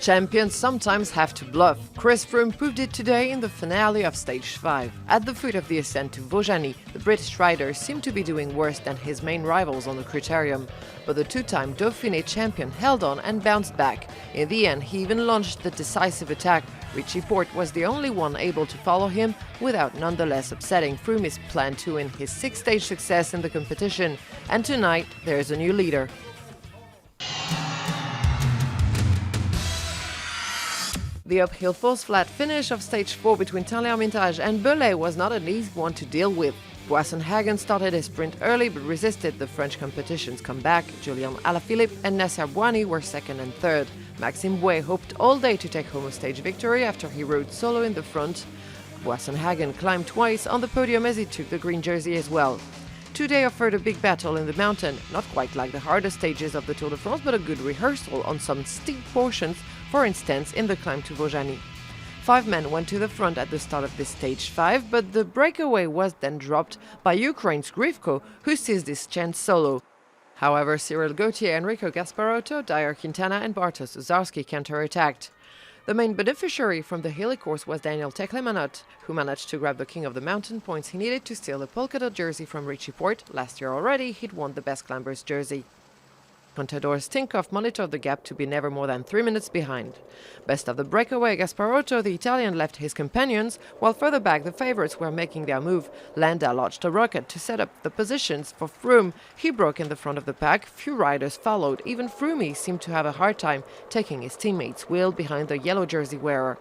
Champions sometimes have to bluff. Chris Froome proved it today in the finale of Stage 5. At the foot of the ascent to Vaujany, the British rider seemed to be doing worse than his main rivals on the Critérium. But the two-time Dauphiné champion held on and bounced back. In the end, he even launched the decisive attack. Richie PORTE was the only one able to follow him, without nonetheless upsetting Froome's plan to win his sixth-stage success in the competition. And tonight, there's a new leader. The uphill false-flat finish of Stage 4 between Critérium and Belley was not an easy one to deal with. Vaujany started his sprint early but resisted the French competition's comeback. Julian Alaphilippe and Nasser Boughanni were second and third. Maxime Bouet hoped all day to take home a stage victory after he rode solo in the front. Vaujany climbed twice on the podium as he took the green jersey as well. Today offered a big battle in the mountain, not quite like the hardest stages of the Tour de France, but a good rehearsal on some steep portions, for instance in the climb to Vaujany. 5 men went to the front at the start of this Stage 5, but the breakaway was then dropped by Ukraine's Grivko, who seized his chance solo. However, Cyril Gauthier, Enrico Gasparotto, Dyer Quintana and Bartosz Uzarski counter-attacked. The main beneficiary from the hilly course was Daniel Teclemanot, who managed to grab the king of the mountain points he needed to steal the polka dot jersey from Richie PORTE. Last year already, he'd won the best climbers jersey. Contador's Tinkoff monitored the gap to be never more than 3 minutes behind. Best of the breakaway, Gasparotto, the Italian, left his companions, while further back the favourites were making their move. Landa launched a rocket to set up the positions for Froome. He broke in the front of the pack. Few riders followed. Even Froome seemed to have a hard time taking his teammates' wheel behind the yellow jersey wearer.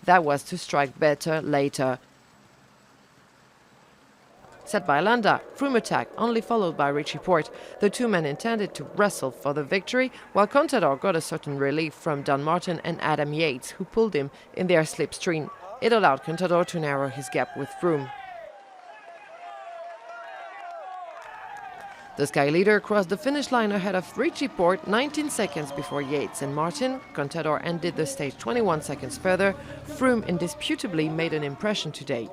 That was to strike better later. Set by Landa, Froome attack, only followed by Richie PORTE. The two men intended to wrestle for the victory, while Contador got a certain relief from Don Martin and Adam Yates, who pulled him in their slipstream. It allowed Contador to narrow his gap with Froome. The Sky leader crossed the finish line ahead of Richie PORTE 19 seconds before Yates and Martin. Contador ended the stage 21 seconds further. Froome indisputably made an impression today.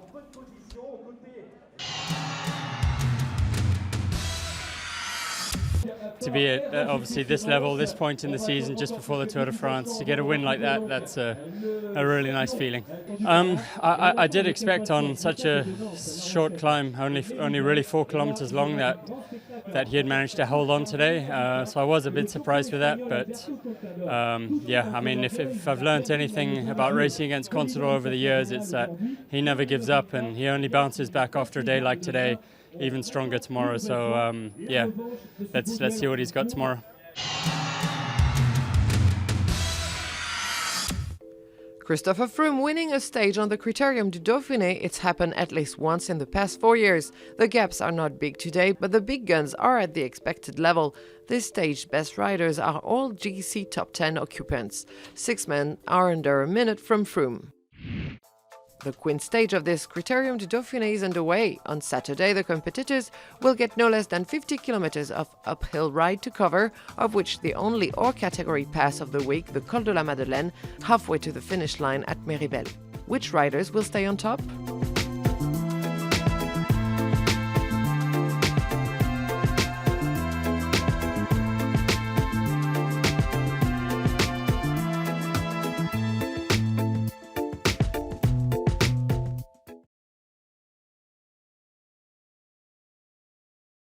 To be at obviously this level, this point in the season, just before the Tour de France, to get a win like that, that's a really nice feeling. I did expect on such a short climb, only really 4 kilometers long, that he had managed to hold on today. So I was a bit surprised with that, but yeah, I mean, if I've learned anything about racing against Contador over the years, it's that he never gives up and he only bounces back after a day like today, even stronger tomorrow. So yeah, let's see what he's got tomorrow. Christopher Froome winning a stage on the Critérium du Dauphiné. It's happened at least once in the past 4 years. The gaps are not big today, but the big guns are at the expected level. This stage's best riders are all GC top 10 occupants. 6 men are under a minute from Froome. The queen stage of this Critérium du Dauphiné is underway. On Saturday, the competitors will get no less than 50 kilometers of uphill ride to cover, of which the only hors category pass of the week, the Col de la Madeleine, halfway to the finish line at Méribel. Which riders will stay on top?